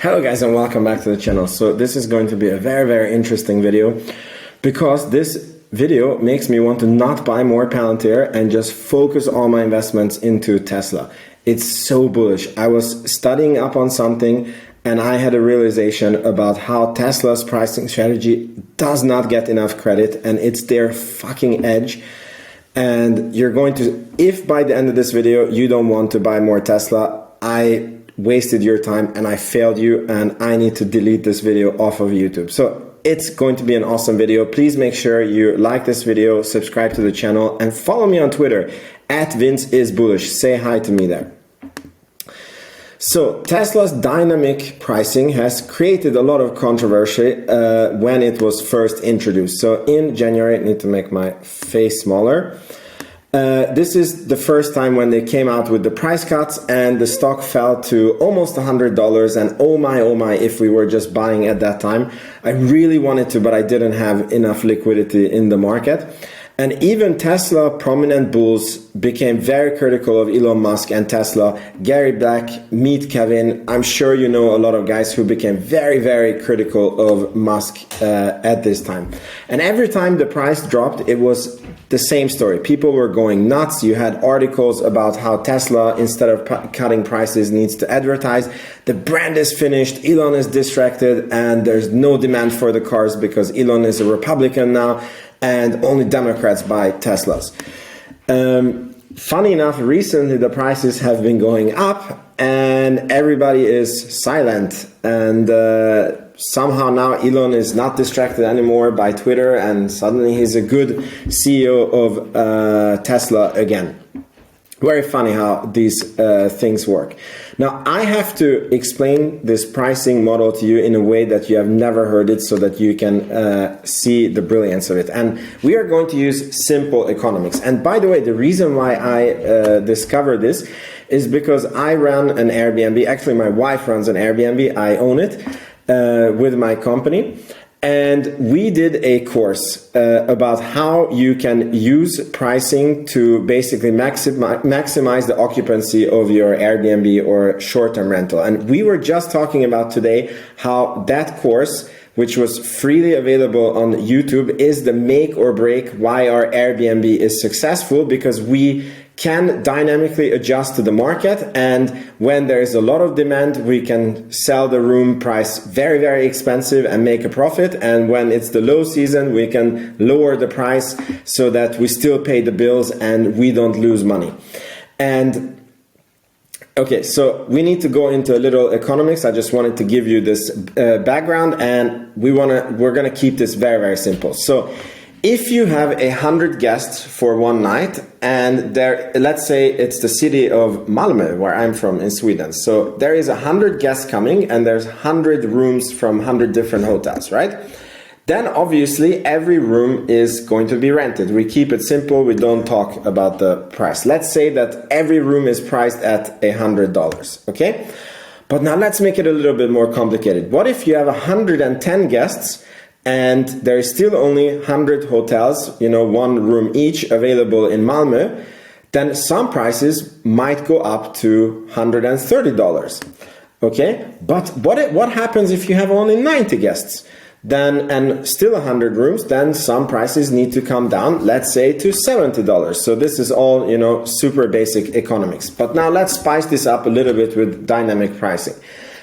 Hello guys and welcome back to the channel. So this is going to be a very interesting video because this video makes me want to not buy more Palantir and just focus all my investments into Tesla. It's so bullish. I was studying up on something and I had a realization about how Tesla's pricing strategy does not get enough credit and it's their fucking edge. And you're going to, if by the end of this video you don't want to buy more Tesla, I wasted your time and I failed you and I need to delete this video off of YouTube. So it's going to be an awesome video. Please make sure you like this video, subscribe to the channel and follow me on Twitter @VinceIsBullish. Say hi to me there. So Tesla's dynamic pricing has created a lot of controversy when it was first introduced. So in January, I need to make my face smaller. This is the first time when they came out with the price cuts and the stock fell to almost $100 and oh my, if we were just buying at that time. I really wanted to, but I didn't have enough liquidity in the market. And even Tesla prominent bulls became very critical of Elon Musk and Tesla. Gary Black, meet Kevin. I'm sure you know a lot of guys who became very critical of Musk at this time. And every time the price dropped, it was the same story. People were going nuts. You had articles about how Tesla, instead of cutting prices, needs to advertise. The brand is finished, Elon is distracted, and there's no demand for the cars because Elon is a Republican now, and only Democrats buy Teslas. Funny enough, recently the prices have been going up and everybody is silent, and somehow now Elon is not distracted anymore by Twitter and suddenly he's a good CEO of Tesla again. Very funny how these things work. Now, I have to explain this pricing model to you in a way that you have never heard it so that you can see the brilliance of it. And we are going to use simple economics. And by the way, the reason why I discovered this is because I run an Airbnb. Actually, my wife runs an Airbnb. I own it with my company. And we did a course about how you can use pricing to basically maximize the occupancy of your Airbnb or short-term rental. And we were just talking about today how that course, which was freely available on YouTube, is the make or break why our Airbnb is successful, because we can dynamically adjust to the market, and when there is a lot of demand we can sell the room price very expensive and make a profit, and when it's the low season we can lower the price so that we still pay the bills and we don't lose money. And okay, so we need to go into a little economics. I just wanted to give you this background, and we're gonna keep this very simple. So if you have 100 guests for one night, and there, let's say it's the city of Malmö, where I'm from in Sweden. So there is 100 guests coming and there's 100 rooms from 100 different hotels, right? Then obviously every room is going to be rented. We keep it simple, we don't talk about the price. Let's say that every room is priced at $100, okay? But now let's make it a little bit more complicated. What if you have 110 guests and there is still only 100 hotels, one room each available in Malmö? Then some prices might go up to $130, okay? But what happens if you have only 90 guests? Then, and still 100 rooms, then some prices need to come down, let's say to $70. So this is all, super basic economics. But now let's spice this up a little bit with dynamic pricing.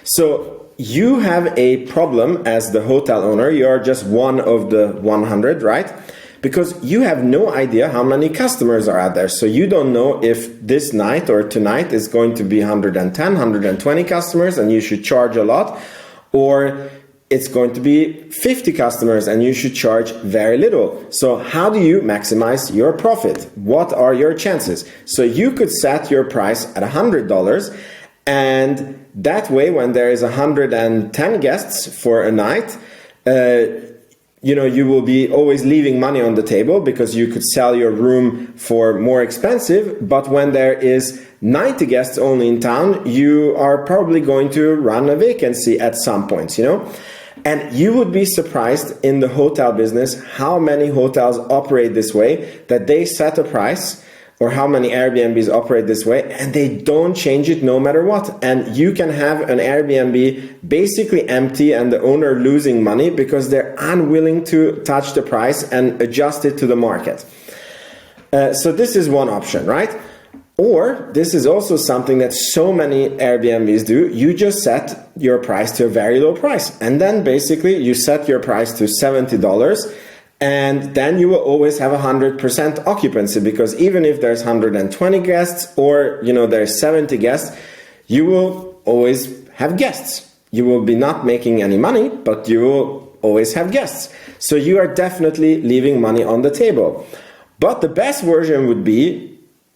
So you have a problem as the hotel owner. You are just one of the 100, right? Because you have no idea how many customers are out there. So you don't know if this night or tonight is going to be 110, 120 customers and you should charge a lot, or it's going to be 50 customers and you should charge very little. So how do you maximize your profit? What are your chances? So you could set your price at $100, and that way when there is 110 guests for a night, you will be always leaving money on the table because you could sell your room for more expensive. But when there is 90 guests only in town, you are probably going to run a vacancy at some point, And you would be surprised in the hotel business how many hotels operate this way, that they set a price or how many Airbnbs operate this way, and they don't change it no matter what. And you can have an Airbnb basically empty and the owner losing money because they're unwilling to touch the price and adjust it to the market. So this is one option, right? Or this is also something that so many Airbnbs do. You just set your price to a very low price, and then basically you set your price to $70, and then you will always have 100% occupancy, because even if there's 120 guests or there's 70 guests, you will always have guests. You will be not making any money, but you will always have guests. So you are definitely leaving money on the table. But the best version would be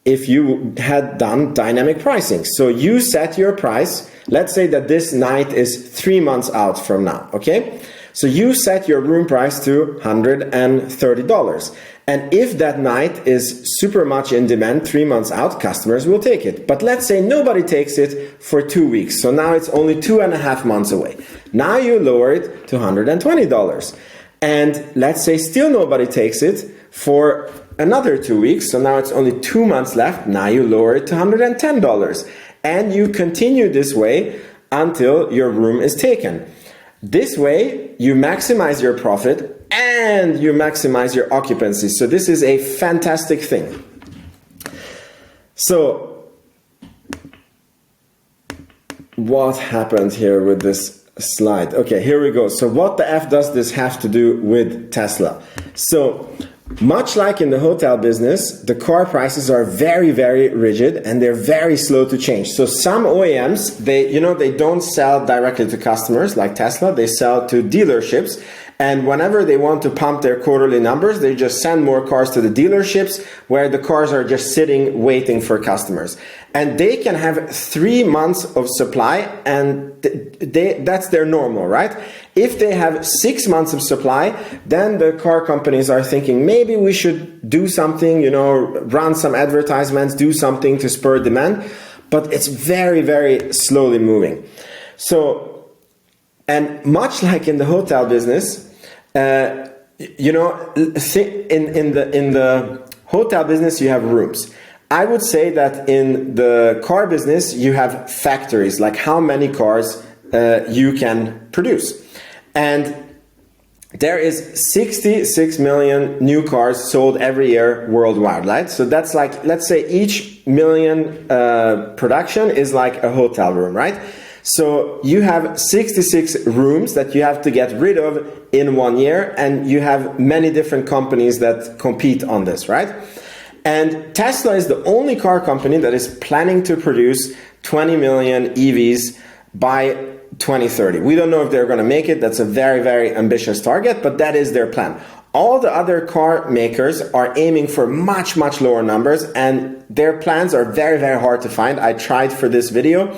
if you had done dynamic pricing. So you set your price. Let's say that this night is 3 months out from now, okay? So you set your room price to $130. And if that night is super much in demand 3 months out, customers will take it. But let's say nobody takes it for 2 weeks. So now it's only 2.5 months away. Now you lower it to $120. And let's say still nobody takes it for another 2 weeks. So now it's only 2 months left. Now you lower it to $110. And you continue this way until your room is taken. This way, you maximize your profit and you maximize your occupancy. So this is a fantastic thing. So what happened here with this slide? Okay, here we go. So what the F does this have to do with Tesla? So much like in the hotel business, the car prices are very, very rigid and they're very slow to change. So some OEMs, they don't sell directly to customers like Tesla. They sell to dealerships. And whenever they want to pump their quarterly numbers, they just send more cars to the dealerships where the cars are just sitting waiting for customers. And they can have 3 months of supply, and that's their normal, right? If they have 6 months of supply, then the car companies are thinking maybe we should do something, run some advertisements, do something to spur demand. But it's very, very slowly moving. So, and much like in the hotel business, in the hotel business you have rooms. I would say that in the car business you have factories, like how many cars you can produce. And there is 66 million new cars sold every year worldwide, right? So that's like, let's say each million production is like a hotel room, right? So you have 66 rooms that you have to get rid of in 1 year, and you have many different companies that compete on this, right? And Tesla is the only car company that is planning to produce 20 million EVs by 2030. We don't know if they're going to make it. That's a very, very ambitious target, but that is their plan. All the other car makers are aiming for much, much lower numbers, and their plans are very, very hard to find. I tried for this video.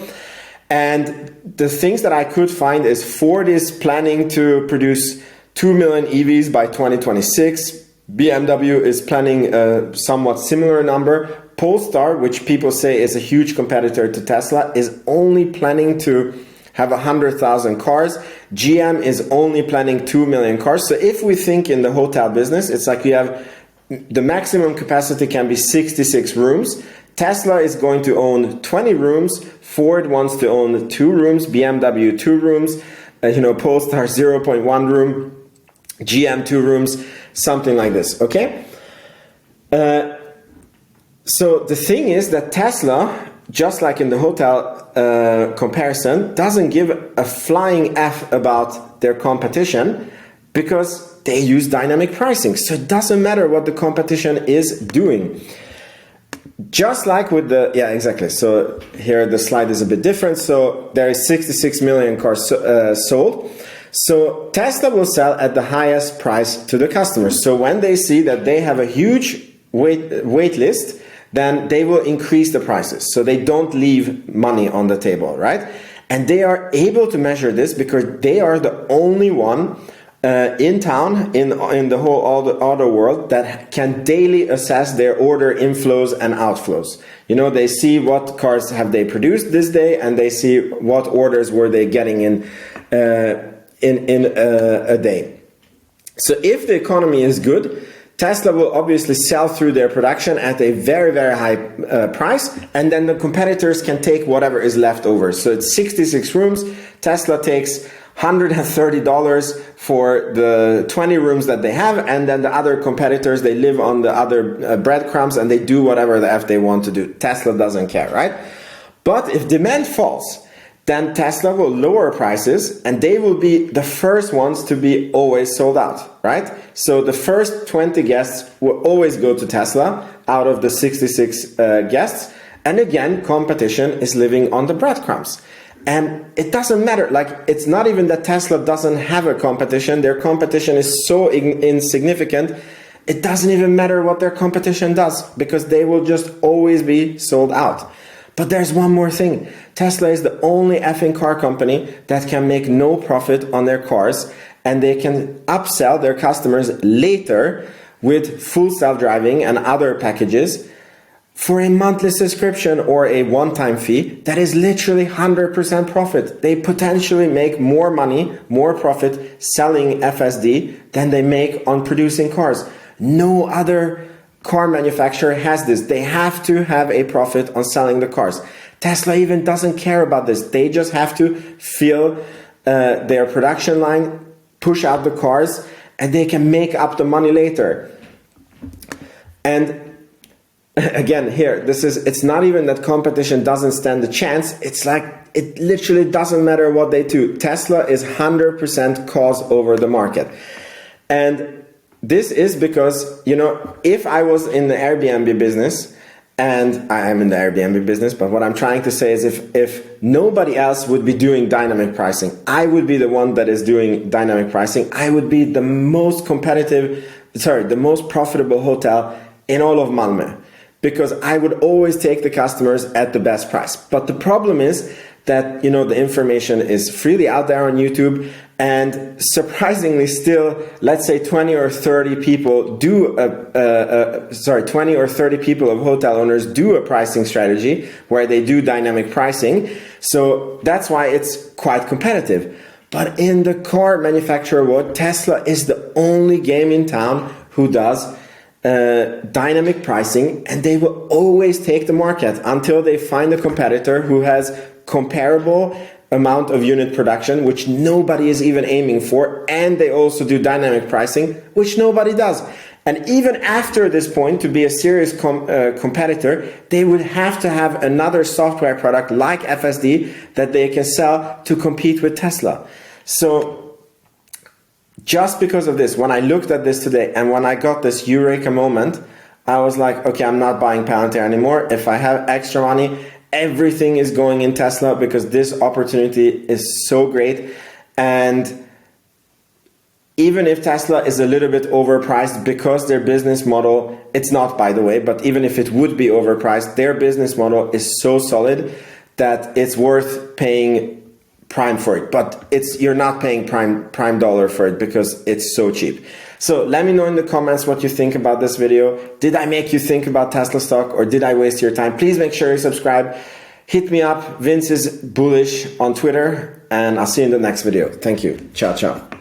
And the things that I could find is Ford is planning to produce 2 million EVs by 2026. BMW is planning a somewhat similar number. Polestar, which people say is a huge competitor to Tesla, is only planning to have 100,000 cars. GM is only planning 2 million cars. So if we think in the hotel business, it's like you have the maximum capacity can be 66 rooms. Tesla is going to own 20 rooms. Ford wants to own 2 rooms. BMW 2 rooms. Polestar 0.1 room. GM 2 rooms. Something like this. Okay. So the thing is that Tesla, just like in the hotel comparison, doesn't give a flying F about their competition because they use dynamic pricing. So it doesn't matter what the competition is doing. Just like with the, yeah, exactly. So here the slide is a bit different. So there is 66 million cars sold. So Tesla will sell at the highest price to the customers. So when they see that they have a huge wait list, then they will increase the prices. So they don't leave money on the table, right? And they are able to measure this because they are the only one in town, in the whole auto world, that can daily assess their order inflows and outflows. They see what cars have they produced this day, and they see what orders were they getting in a day. So if the economy is good, Tesla will obviously sell through their production at a very, very high price, and then the competitors can take whatever is left over. So it's 66 rooms. Tesla takes $130 for the 20 rooms that they have, and then the other competitors, they live on the other breadcrumbs and they do whatever the F they want to do. Tesla doesn't care, right? But if demand falls, then Tesla will lower prices and they will be the first ones to be always sold out, right? So the first 20 guests will always go to Tesla out of the 66 guests. And again, competition is living on the breadcrumbs. And it doesn't matter, like, it's not even that Tesla doesn't have a competition. Their competition is so insignificant. It doesn't even matter what their competition does, because they will just always be sold out. But there's one more thing. Tesla is the only effing car company that can make no profit on their cars, and they can upsell their customers later with full self-driving and other packages for a monthly subscription or a one-time fee that is literally 100% profit. They potentially make more money, more profit selling FSD than they make on producing cars. No other car manufacturer has this. They have to have a profit on selling the cars. Tesla even doesn't care about this. They just have to fill their production line, push out the cars, and they can make up the money later. And again, here, it's not even that competition doesn't stand a chance. It's like, it literally doesn't matter what they do. Tesla is 100% cause over the market. And this is because, you know, if I was in the Airbnb business, and I am in the Airbnb business, but what I'm trying to say is if nobody else would be doing dynamic pricing, I would be the one that is doing dynamic pricing. I would be the most the most profitable hotel in all of Malmö, because I would always take the customers at the best price. But the problem is that, you know, the information is freely out there on YouTube, and surprisingly still, let's say 20 or 30 people do 20 or 30 people of hotel owners do a pricing strategy where they do dynamic pricing. So that's why it's quite competitive. But in the car manufacturer world, Tesla is the only game in town who does dynamic pricing, and they will always take the market until they find a competitor who has comparable amount of unit production, which nobody is even aiming for, and they also do dynamic pricing, which nobody does. And even after this point, to be a serious competitor, they would have to have another software product like FSD that they can sell to compete with Tesla. So just because of this, when I looked at this today and when I got this eureka moment, I was like, okay, I'm not buying Palantir anymore. If I have extra money, everything is going in Tesla, because this opportunity is so great. And even if Tesla is a little bit overpriced, because their business model, it's not, by the way, but even if it would be overpriced, their business model is so solid that it's worth paying prime for it. But you're not paying prime dollar for it, because it's so cheap. So let me know in the comments what you think about this video. Did I make you think about Tesla stock, or did I waste your time? Please make sure you subscribe. Hit me up, Vince is Bullish on Twitter, and I'll see you in the next video. Thank you. Ciao, ciao.